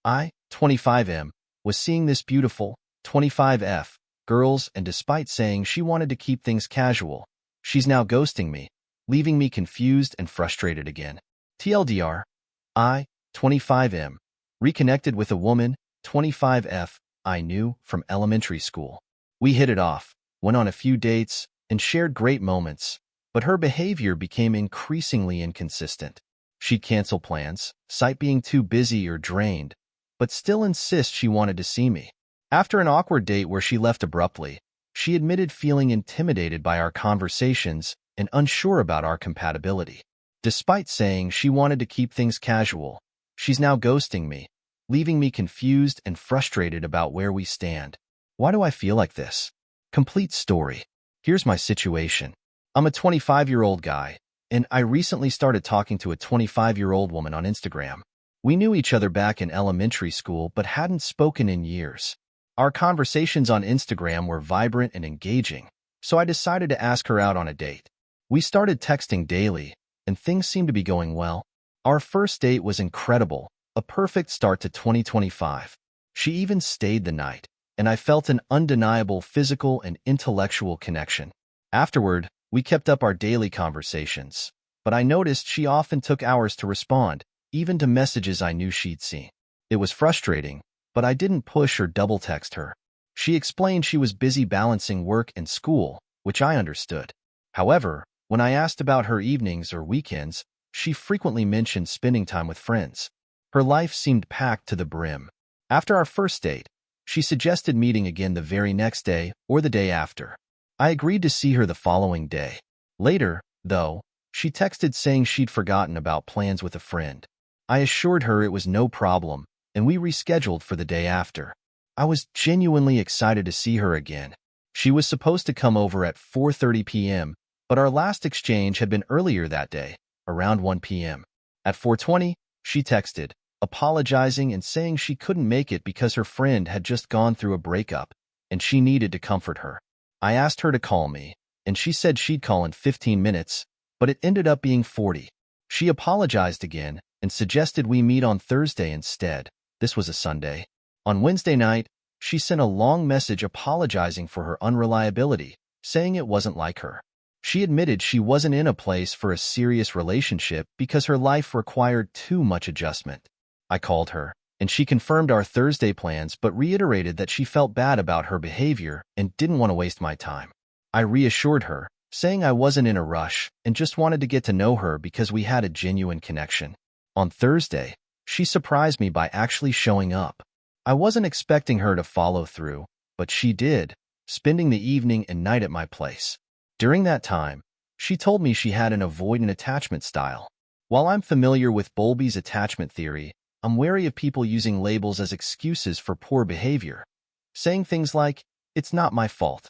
I, 25M, was seeing this beautiful, 25F, girls, and despite saying she wanted to keep things casual, she's now ghosting me, leaving me confused and frustrated again. TLDR, I, 25M, reconnected with a woman, 25F, I knew from elementary school. We hit it off, went on a few dates, and shared great moments, but her behavior became increasingly inconsistent. She'd cancel plans, cite being too busy or drained, but still insist she wanted to see me. After an awkward date where she left abruptly, she admitted feeling intimidated by our conversations and unsure about our compatibility. Despite saying she wanted to keep things casual, she's now ghosting me, leaving me confused and frustrated about where we stand. Why do I feel like this? Complete story. Here's my situation. I'm a 25-year-old guy, and I recently started talking to a 25-year-old woman on Instagram. We knew each other back in elementary school but hadn't spoken in years. Our conversations on Instagram were vibrant and engaging, so I decided to ask her out on a date. We started texting daily, and things seemed to be going well. Our first date was incredible, a perfect start to 2025. She even stayed the night, and I felt an undeniable physical and intellectual connection. Afterward, we kept up our daily conversations, but I noticed she often took hours to respond, even to messages I knew she'd seen. It was frustrating, but I didn't push or double text her. She explained she was busy balancing work and school, which I understood. However, when I asked about her evenings or weekends, she frequently mentioned spending time with friends. Her life seemed packed to the brim. After our first date, she suggested meeting again the very next day or the day after. I agreed to see her the following day. Later, though, she texted saying she'd forgotten about plans with a friend. I assured her it was no problem, and we rescheduled for the day after. I was genuinely excited to see her again. She was supposed to come over at 4:30 p.m., but our last exchange had been earlier that day, around 1 p.m. At 4:20, she texted, apologizing and saying she couldn't make it because her friend had just gone through a breakup, and she needed to comfort her. I asked her to call me, and she said she'd call in 15 minutes, but it ended up being 40. She apologized again and suggested we meet on Thursday instead. This was a Sunday. On Wednesday night, she sent a long message apologizing for her unreliability, saying it wasn't like her. She admitted she wasn't in a place for a serious relationship because her life required too much adjustment. I called her, and she confirmed our Thursday plans but reiterated that she felt bad about her behavior and didn't want to waste my time. I reassured her, saying I wasn't in a rush and just wanted to get to know her because we had a genuine connection. On Thursday, she surprised me by actually showing up. I wasn't expecting her to follow through, but she did, spending the evening and night at my place. During that time, she told me she had an avoidant attachment style. While I'm familiar with Bowlby's attachment theory, I'm wary of people using labels as excuses for poor behavior, saying things like, "It's not my fault.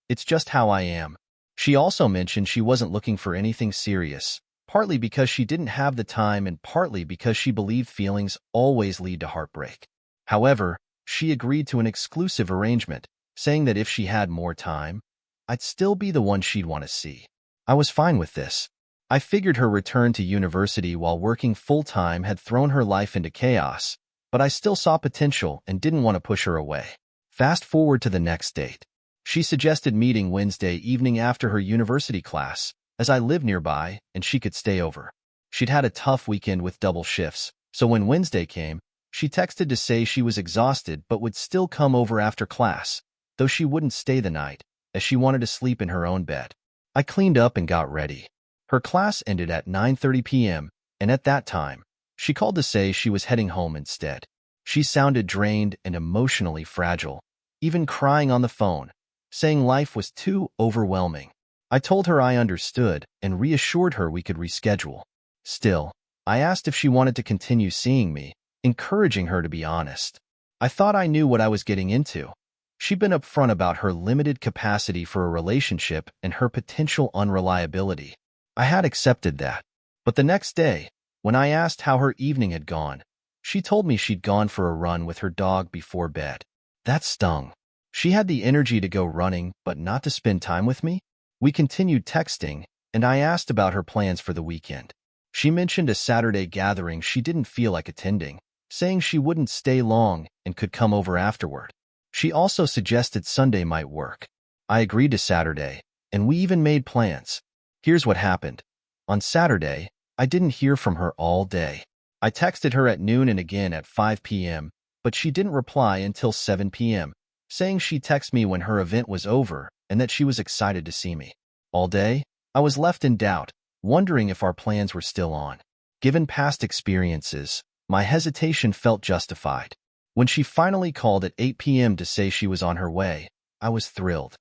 It's just how I am." She also mentioned she wasn't looking for anything serious, partly because she didn't have the time and partly because she believed feelings always lead to heartbreak. However, she agreed to an exclusive arrangement, saying that if she had more time, I'd still be the one she'd want to see. I was fine with this. I figured her return to university while working full-time had thrown her life into chaos, but I still saw potential and didn't want to push her away. Fast forward to the next date. She suggested meeting Wednesday evening after her university class, as I live nearby and she could stay over. She'd had a tough weekend with double shifts, so when Wednesday came, she texted to say she was exhausted but would still come over after class, though she wouldn't stay the night, as she wanted to sleep in her own bed. I cleaned up and got ready. Her class ended at 9:30 p.m., and at that time, she called to say she was heading home instead. She sounded drained and emotionally fragile, even crying on the phone, saying life was too overwhelming. I told her I understood and reassured her we could reschedule. Still, I asked if she wanted to continue seeing me, encouraging her to be honest. I thought I knew what I was getting into. She'd been upfront about her limited capacity for a relationship and her potential unreliability. I had accepted that. But the next day, when I asked how her evening had gone, she told me she'd gone for a run with her dog before bed. That stung. She had the energy to go running, but not to spend time with me? We continued texting, and I asked about her plans for the weekend. She mentioned a Saturday gathering she didn't feel like attending, saying she wouldn't stay long and could come over afterward. She also suggested Sunday might work. I agreed to Saturday, and we even made plans. Here's what happened. On Saturday, I didn't hear from her all day. I texted her at noon and again at 5 p.m., but she didn't reply until 7 p.m., saying she'd text me when her event was over and that she was excited to see me. All day, I was left in doubt, wondering if our plans were still on. Given past experiences, my hesitation felt justified. When she finally called at 8 p.m. to say she was on her way, I was thrilled.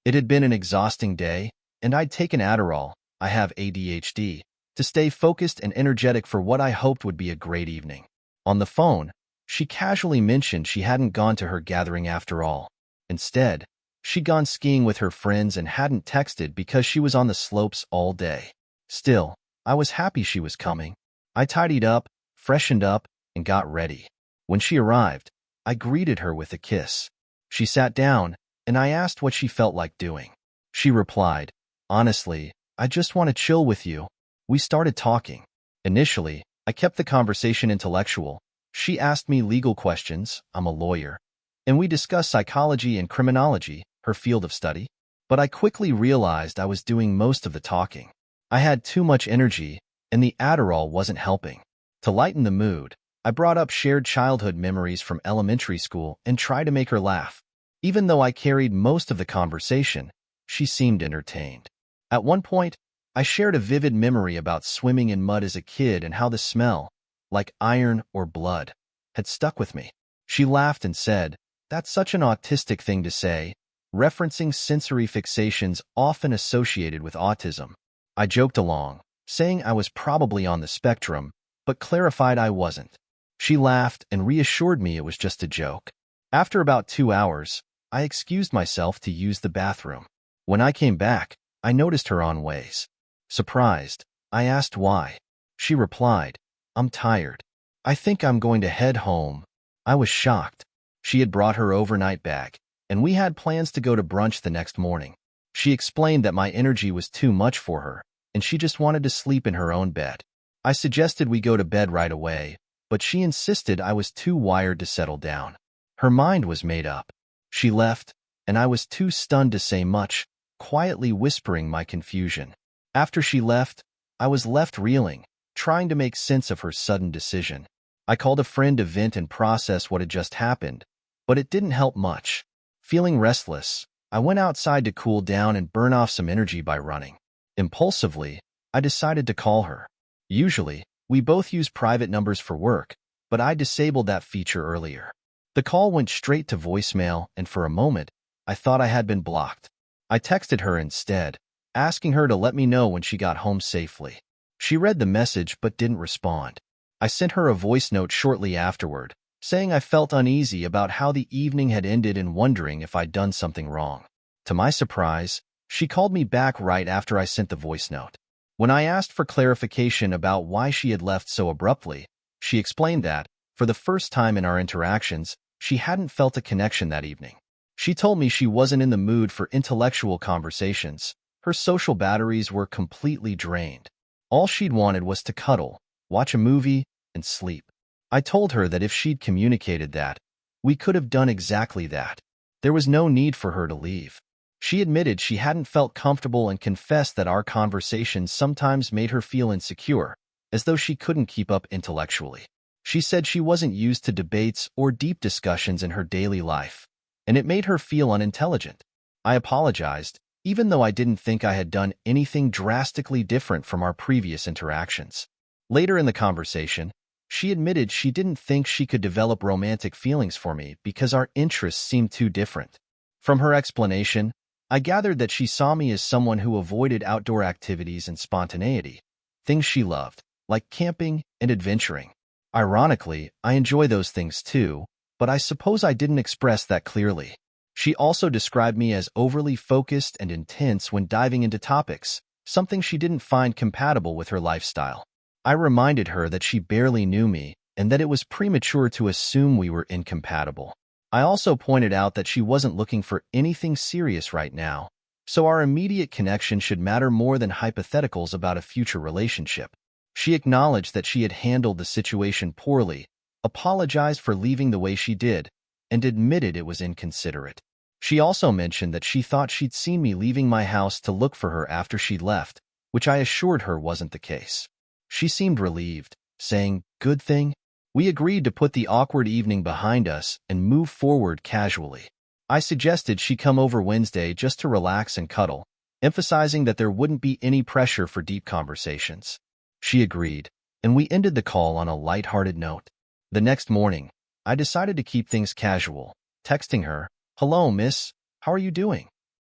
It had been an exhausting day, and I'd taken Adderall, I have ADHD, to stay focused and energetic for what I hoped would be a great evening. On the phone, she casually mentioned she hadn't gone to her gathering after all. Instead, she'd gone skiing with her friends and hadn't texted because she was on the slopes all day. Still, I was happy she was coming. I tidied up, freshened up, and got ready. When she arrived, I greeted her with a kiss. She sat down, and I asked what she felt like doing. She replied, "Honestly, I just want to chill with you." We started talking. Initially, I kept the conversation intellectual. She asked me legal questions, I'm a lawyer, and we discussed psychology and criminology, her field of study. But I quickly realized I was doing most of the talking. I had too much energy, and the Adderall wasn't helping. To lighten the mood, I brought up shared childhood memories from elementary school and tried to make her laugh. Even though I carried most of the conversation, she seemed entertained. At one point, I shared a vivid memory about swimming in mud as a kid and how the smell, like iron or blood, had stuck with me. She laughed and said, "That's such an autistic thing to say," referencing sensory fixations often associated with autism. I joked along, saying I was probably on the spectrum, but clarified I wasn't. She laughed and reassured me it was just a joke. After about 2 hours, I excused myself to use the bathroom. When I came back, I noticed her on ways. Surprised, I asked why. She replied, "I'm tired. I think I'm going to head home." I was shocked. She had brought her overnight bag, and we had plans to go to brunch the next morning. She explained that my energy was too much for her, and she just wanted to sleep in her own bed. I suggested we go to bed right away, but she insisted I was too wired to settle down. Her mind was made up. She left, and I was too stunned to say much, quietly whispering my confusion. After she left, I was left reeling, trying to make sense of her sudden decision. I called a friend to vent and process what had just happened, but it didn't help much. Feeling restless, I went outside to cool down and burn off some energy by running. Impulsively, I decided to call her. Usually, we both use private numbers for work, but I disabled that feature earlier. The call went straight to voicemail, and for a moment, I thought I had been blocked. I texted her instead, asking her to let me know when she got home safely. She read the message but didn't respond. I sent her a voice note shortly afterward, saying I felt uneasy about how the evening had ended and wondering if I'd done something wrong. To my surprise, she called me back right after I sent the voice note. When I asked for clarification about why she had left so abruptly, she explained that, for the first time in our interactions, she hadn't felt a connection that evening. She told me she wasn't in the mood for intellectual conversations. Her social batteries were completely drained. All she'd wanted was to cuddle, watch a movie, and sleep. I told her that if she'd communicated that, we could have done exactly that. There was no need for her to leave. She admitted she hadn't felt comfortable and confessed that our conversations sometimes made her feel insecure, as though she couldn't keep up intellectually. She said she wasn't used to debates or deep discussions in her daily life, and it made her feel unintelligent. I apologized, even though I didn't think I had done anything drastically different from our previous interactions. Later in the conversation, she admitted she didn't think she could develop romantic feelings for me because our interests seemed too different. From her explanation, I gathered that she saw me as someone who avoided outdoor activities and spontaneity, things she loved, like camping and adventuring. Ironically, I enjoy those things too, but I suppose I didn't express that clearly. She also described me as overly focused and intense when diving into topics, something she didn't find compatible with her lifestyle. I reminded her that she barely knew me and that it was premature to assume we were incompatible. I also pointed out that she wasn't looking for anything serious right now, so our immediate connection should matter more than hypotheticals about a future relationship. She acknowledged that she had handled the situation poorly, apologized for leaving the way she did, and admitted it was inconsiderate. She also mentioned that she thought she'd seen me leaving my house to look for her after she'd left, which I assured her wasn't the case. She seemed relieved, saying, "Good thing." We agreed to put the awkward evening behind us and move forward casually. I suggested she come over Wednesday just to relax and cuddle, emphasizing that there wouldn't be any pressure for deep conversations. She agreed, and we ended the call on a lighthearted note. The next morning, I decided to keep things casual, texting her, "Hello, miss, how are you doing?"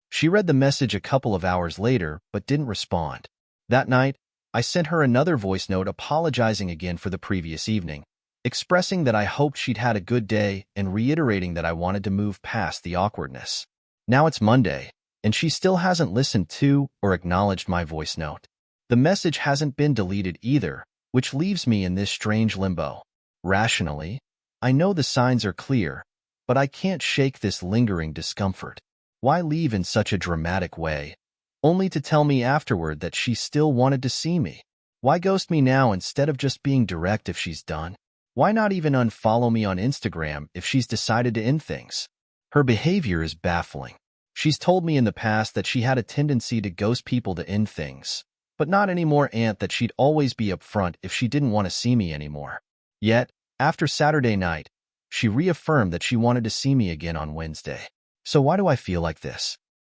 She read the message a couple of hours later, but didn't respond. That night, I sent her another voice note apologizing again for the previous evening, expressing that I hoped she'd had a good day and reiterating that I wanted to move past the awkwardness. Now it's Monday, and she still hasn't listened to or acknowledged my voice note. The message hasn't been deleted either, which leaves me in this strange limbo. Rationally, I know the signs are clear, but I can't shake this lingering discomfort. Why leave in such a dramatic way, only to tell me afterward that she still wanted to see me? Why ghost me now instead of just being direct if she's done? Why not even unfollow me on Instagram if she's decided to end things? Her behavior is baffling. She's told me in the past that she had a tendency to ghost people to end things, but not anymore, and that she'd always be upfront if she didn't want to see me anymore. Yet, after Saturday night, she reaffirmed that she wanted to see me again on Wednesday. So why do I feel like this?